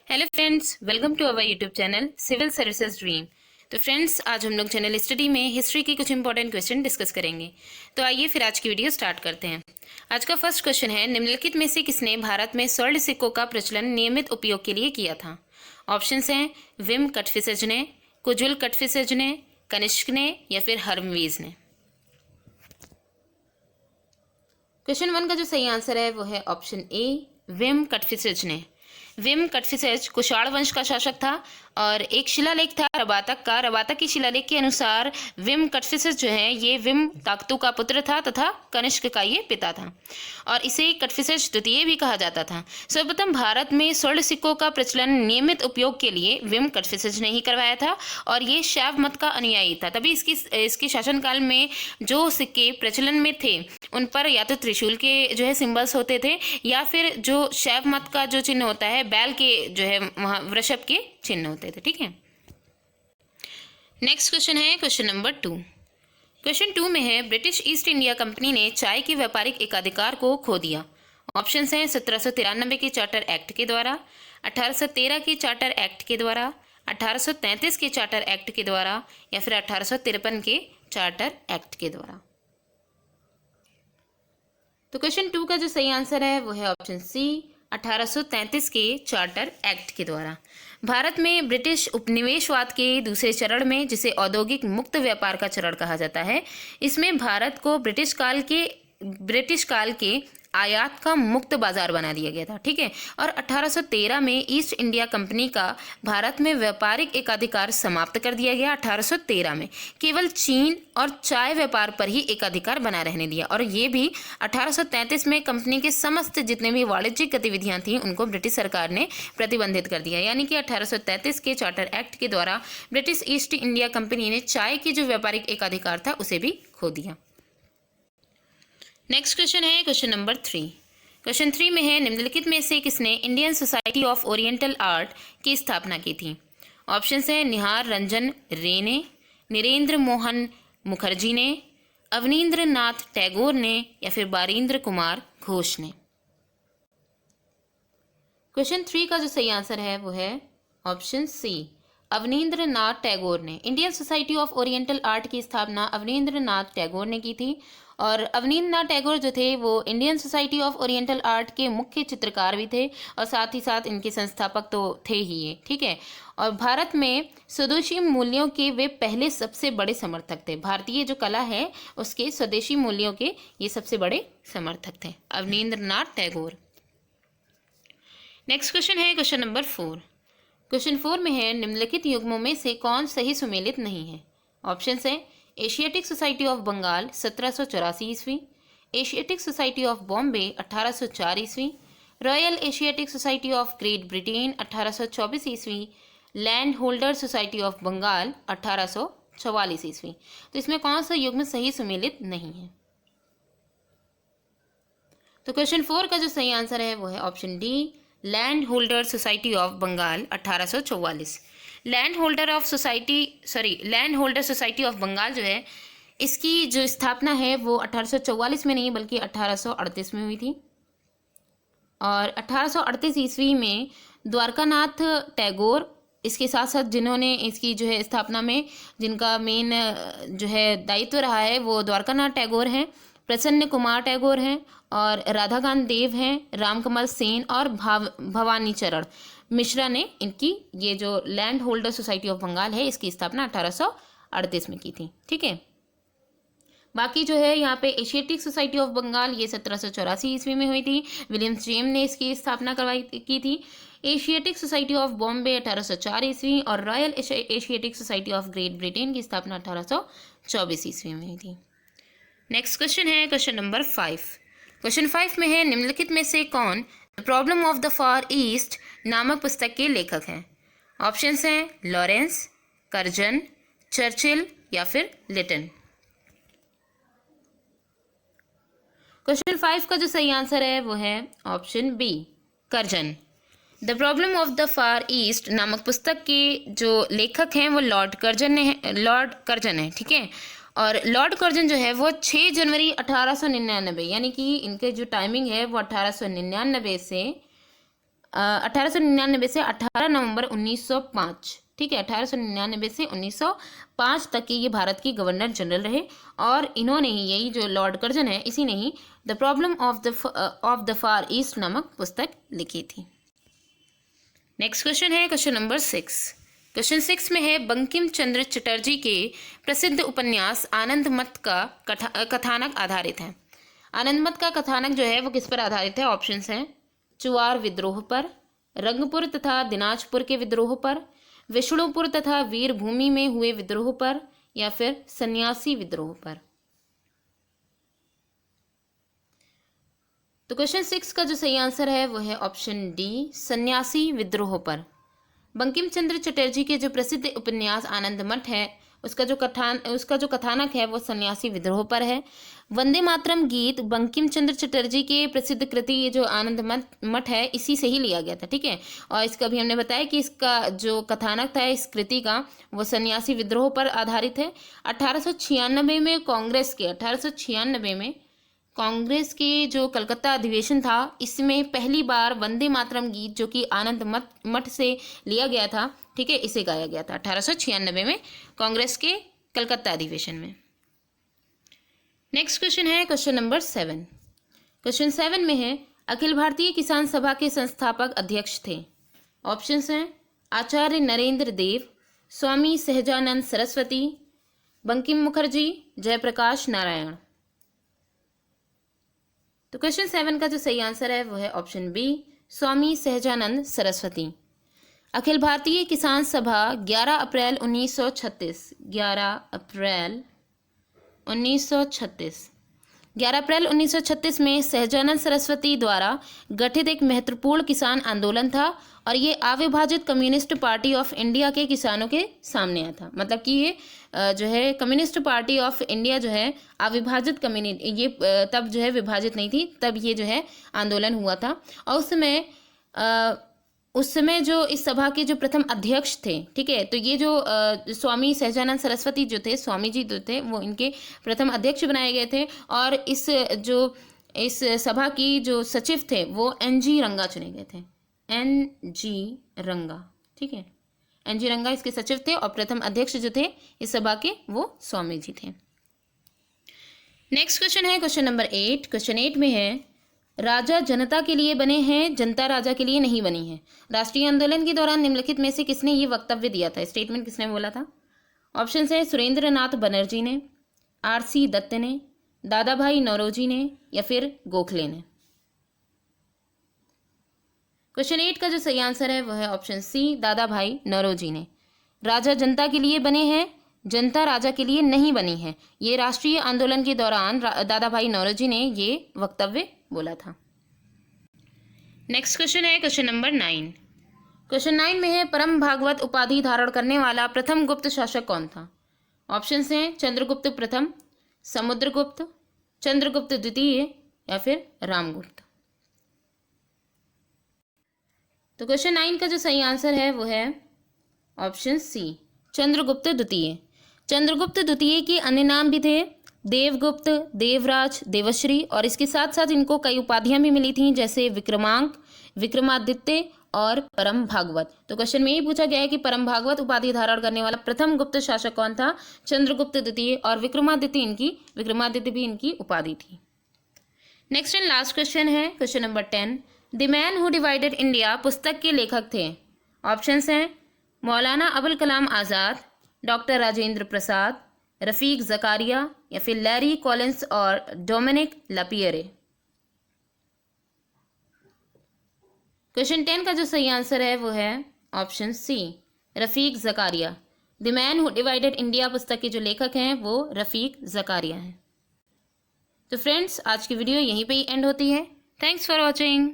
Hello friends, welcome to our YouTube channel civil services dream. तो friends, आज हम लोग जनरल स्टडी में हिस्ट्री के कुछ इंपॉर्टेंट क्वेश्चन डिस्कस करेंगे। तो आइए फिर आज की वीडियो स्टार्ट करते हैं। आज का फर्स्ट क्वेश्चन है, निम्नलिखित में से किसने भारत में स्वर्ण सिक्कों का प्रचलन नियमित उपयोग के लिए किया था? ऑप्शंस हैं विम कटफिसेज ने, कुजुल कटफिसेज ने, कनिष्क ने या फिर हरमवीज ने। क्वेश्चन 1 का जो सही आंसर है वो है ऑप्शन ए, विम कटफिसेज ने। विम कटफिसेज कुषाण वंश का शासक था और एक शिलालेख था रबातक का। रबातक की शिलालेख के अनुसार विम कटफिसेज जो है ये विम ताक्तु का पुत्र था तथा कनिष्क का ये पिता था और इसे कटफिसेज द्वितीय भी कहा जाता था। सर्वप्रथम भारत में स्वर्ण सिक्कों का प्रचलन नियमित उपयोग के लिए विम कटफिसेज ने ही करवाया था और ये शैव मत का अनुयायी था। तभी इसके शासनकाल में जो सिक्के प्रचलन में थे उन पर या तो त्रिशूल के जो है सिंबल्स होते थे या फिर जो शैव मत का जो चिन्ह होता है बैल के जो है वहाँ वृषभ के चिन्ह होते थे। ठीक है, नेक्स्ट क्वेश्चन है क्वेश्चन नंबर 2। क्वेश्चन 2 में है, ब्रिटिश ईस्ट इंडिया कंपनी ने चाय के व्यापारिक एकाधिकार को खो दिया। ऑप्शंस हैं 1793 के चार्टर एक्ट के द्वारा, 1813 के चार्टर एक्ट के द्वारा, 1833 के चार्टर एक्ट के द्वारा या फिर 1853 के चार्टर एक्ट के द्वारा। तो क्वेश्चन 2 का जो सही आंसर है वो है ऑप्शन सी, 1833 के चार्टर एक्ट के द्वारा। भारत में ब्रिटिश उपनिवेशवाद के दूसरे चरण में, जिसे औद्योगिक मुक्त व्यापार का चरण कहा जाता है, इसमें भारत को ब्रिटिश काल के आयात का मुक्त बाजार बना दिया गया था। ठीक है, और 1813 में ईस्ट इंडिया कंपनी का भारत में व्यापारिक एकाधिकार समाप्त कर दिया गया। 1813 में केवल चीन और चाय व्यापार पर ही एकाधिकार बना रहने दिया और ये भी 1833 में कंपनी के समस्त जितने भी वाणिज्यिक गतिविधियां थीं उनको ब्रिटिश सरकार ने प्रतिबंधित कर दिया। यानी कि 1833 के चार्टर एक्ट के द्वारा ब्रिटिश ईस्ट इंडिया कंपनी ने चाय की जो व्यापारिक एकाधिकार था उसे भी खो दिया। नेक्स्ट क्वेश्चन है क्वेश्चन नंबर 3। क्वेश्चन 3 में है, निम्नलिखित में से किसने Indian society of oriental art की स्थापना की थी? ऑप्शंस हैं निहार रंजन रे ने, नीरेंद्र मोहन मुखर्जी ने, अवनींद्र नाथ टैगोर ने या फिर बारिंद्र कुमार घोष ने। क्वेश्चन 3 का जो सही आंसर है वो है ऑप्शन सी, अवनींद्र नाथ टैगोर ने। Indian society of oriental art की स्थापना अवनींद्र नाथ टैगोर ने की थी और अवनींद्र नाथ टैगोर जो थे वो Indian society of oriental art के मुख्य चित्रकार भी थे और साथ ही साथ इनके संस्थापक तो थे ही ये। ठीक है, और भारत में स्वदेशी मूल्यों के वे पहले सबसे बड़े समर्थक थे। भारतीय जो कला है उसके स्वदेशी मूल्यों के ये सबसे बड़े समर्थक थे अवनींद्र नाथ टैगोर। नेक्स्ट क्वेश्चन है क्वेश्चन नंबर 4। क्वेश्चन 4 में है, निम्नलिखित युग्मों में से कौन सही सुमेलित नहीं है? ऑप्शंस हैं एशियाटिक सोसाइटी ऑफ बंगाल 1784 ईस्वी, एशियाटिक सोसाइटी ऑफ बॉम्बे 1804 ईस्वी, Royal Asiatic Society of Great Britain 1824 ईस्वी, Land Holder Society of Bengal 1844 ईस्वी। तो इसमें कौन सा युग्म सही सुमेलित नहीं है? तो क्वेश्चन 4 का जो सही आंसर है वो है option D, Land Holder Society of Bengal 1844। Land Holder Society of Bengal जो है इसकी जो स्थापना है वो 1844 में नहीं बल्कि 1838 में हुई थी और 1838 ईस्वी में द्वारकानाथ टैगोर इसके साथ साथ जिन्होंने इसकी जो है स्थापना में जिनका मेन जो है दायित्व रहा है वो द्वारकानाथ टैगोर हैं, प्रसन्न कुमार टैगोर हैं और राधाकांत देव हैं, रामकमल सेन और भवानी चरण मिश्रा ने इनकी ये जो Land Holder Society of Bengal है इसकी स्थापना 1838 में की थी। ठीक है, बाकी जो है यहाँ पे एशियाटिक सोसाइटी ऑफ बंगाल ये 1784 ईस्वी में हुई थी, विलियम जेम्स ने इसकी स्थापना की थी। एशियाटिक सोसाइटी ऑफ बॉम्बे 1804 ईस्वी और royal Asiatic Society of Great Britain की स्थापना 1824 ईस्वी में हुई थी। नेक्स्ट क्वेश्चन है क्वेश्चन नंबर 5। क्वेश्चन 5 में है, निम्नलिखित में से कौन the problem of the Far East नामक पुस्तक के लेखक हैं? ऑप्शंस हैं लॉरेंस, कर्जन, चर्चिल या फिर लिटन। क्वेश्चन 5 का जो सही आंसर है वो है option B, Curzon. The problem of the Far East नामक पुस्तक के जो लेखक हैं वो लॉर्ड कर्जन है। ठीक है, और लॉर्ड कर्जन जो है वो 6 जनवरी 1899 यानी कि इनके जो टाइमिंग है वो 1899 से 1899 से 18 नवंबर 1905, ठीक है, 1899 से 1905 तक के ये भारत के गवर्नर जनरल रहे। और इन्होंने ही, यही जो लॉर्ड कर्जन है, इसी ने ही the problem of the Far East नामक पुस्तक लिखी थी। नेक्स्ट क्वेश्चन है क्वेश्चन नंबर 6। क्वेश्चन 6 में है, बंकिम चंद्र चटर्जी के प्रसिद्ध उपन्यास आनंद मठ का कथानक आधारित है। आनंद मठ का कथानक जो है वो किस पर आधारित है? ऑप्शंस हैं, चुआर विद्रोह पर, रंगपुर तथा दिनाजपुर के विद्रोह पर, विष्णुपुर तथा वीरभूमि में हुए विद्रोह पर, या फिर सन्यासी विद्रोह पर। तो क्वेश्चन 6 का जो सही आंसर है वो है ऑप्शन डी, सन्यासी विद्रोह पर। बंकिम चंद्र चटर्जी के जो प्रसिद्ध उपन्यास आनंद मठ है, उसका जो कथानक है वो सन्यासी विद्रोह पर है। वंदे मातरम गीत बंकिम चंद्र चटर्जी के प्रसिद्ध कृति, ये जो आनंद मठ है, इसी से ही लिया गया था, ठीक है। और इसका भी हमने बताया कि इसका जो कथानक था इस कृति का, वो सन्यासी विद्रोह पर आधारित है। 1896 में कांग्रेस के जो कलकत्ता अधिवेशन था, इसमें पहली बार वंदे मातरम गीत, जो कि आनंद मठ से लिया गया था, ठीक है, इसे गाया गया था 1896 में कांग्रेस के कलकत्ता अधिवेशन में। नेक्स्ट क्वेश्चन है क्वेश्चन नंबर 7। क्वेश्चन 7 में है, अखिल भारतीय किसान सभा के संस्थापक अध्यक्ष थे। ऑप्शंस हैं, आचार्य नरेंद्र देव, स्वामी सहजानंद सरस्वती, बंकिम मुखर्जी, जयप्रकाश नारायण। तो क्वेश्चन 7 का जो सही आंसर है वो है ऑप्शन बी, स्वामी सहजानंद सरस्वती। अखिल भारतीय किसान सभा 11 अप्रैल 1936 में सहजानंद सरस्वती द्वारा गठित एक महत्वपूर्ण किसान आंदोलन था, और ये अविभाजित कम्युनिस्ट पार्टी ऑफ इंडिया के किसानों के सामने आया था। मतलब कि ये जो है कम्युनिस्ट पार्टी ऑफ इंडिया जो है अविभाजित कम्युनिटी, ये तब जो है विभाजित नहीं थी, तब ये जो है आंदोलन हुआ था। और उस समय जो इस सभा के जो प्रथम अध्यक्ष थे, ठीक है, तो ये जो स्वामी सहजानंद सरस्वती जो थे, स्वामी जी जो थे, वो इनके प्रथम अध्यक्ष बनाए गए थे। और इस सभा की जो सचिव थे वो NG रंगा चुने गए थे, NG रंगा, ठीक है, NG रंगा इसके सचिव थे, और प्रथम अध्यक्ष जो थे इस सभा के वो स्वामी जी थे। नेक्स्ट क्वेश्चन है क्वेश्चन नंबर 8। क्वेश्चन 8 में है, राजा जनता के लिए बने हैं, जनता राजा के लिए नहीं बनी है। राष्ट्रीय आंदोलन के दौरान निम्नलिखित में से किसने ये वक्तव्य दिया था? स्टेटमेंट किसने बोला था? ऑप्शन है, सुरेंद्र नाथ बनर्जी ने, RC दत्त ने, दादा भाई नौरोजी ने, या फिर गोखले ने। क्वेश्चन 8 का जो सही आंसर है वह है ऑप्शन सी, दादा भाई नौरोजी ने। राजा जनता के लिए बने हैं, जनता राजा के लिए नहीं बनी है, ये राष्ट्रीय आंदोलन के दौरान दादा भाई नौरोजी ने ये वक्तव्य बोला था। नेक्स्ट क्वेश्चन है क्वेश्चन नंबर 9। क्वेश्चन 9 में है, परम भागवत उपाधि धारण करने वाला प्रथम गुप्त शासक कौन था? ऑप्शंस हैं, चंद्रगुप्त प्रथम, समुद्रगुप्त, चंद्रगुप्त द्वितीय, या फिर रामगुप्त। तो क्वेश्चन 9 का जो सही आंसर है वो है ऑप्शन सी, चंद्रगुप्त द्वितीय। चंद्रगुप्त द्वितीय के अन्य नाम भी थे देवगुप्त, देवराज, देवश्री, और इसके साथ साथ इनको कई उपाधियां भी मिली थीं, जैसे विक्रमांक, विक्रमादित्य और परम भागवत। तो क्वेश्चन में ये पूछा गया है कि परम भागवत उपाधि धारण करने वाला प्रथम गुप्त शासक कौन था? चंद्रगुप्त द्वितीय, और विक्रमादित्य भी इनकी उपाधि थी। नेक्स्ट एंड लास्ट क्वेश्चन है question number 10। The man who divided India पुस्तक के लेखक थे। ऑप्शंस हैं, मौलाना अबुल कलाम आज़ाद, डॉक्टर राजेंद्र प्रसाद, रफीक जकारिया, या फिर लैरी कॉलिंस और डोमिनिक लापियरे। क्वेश्चन 10 का जो सही आंसर है वो है option C, Rafiq Zakaria. The man who divided India पुस्तक के जो लेखक हैं वो रफीक जकारिया हैं। तो फ्रेंड्स, आज की वीडियो यहीं पे ही एंड होती है। Thanks for watching.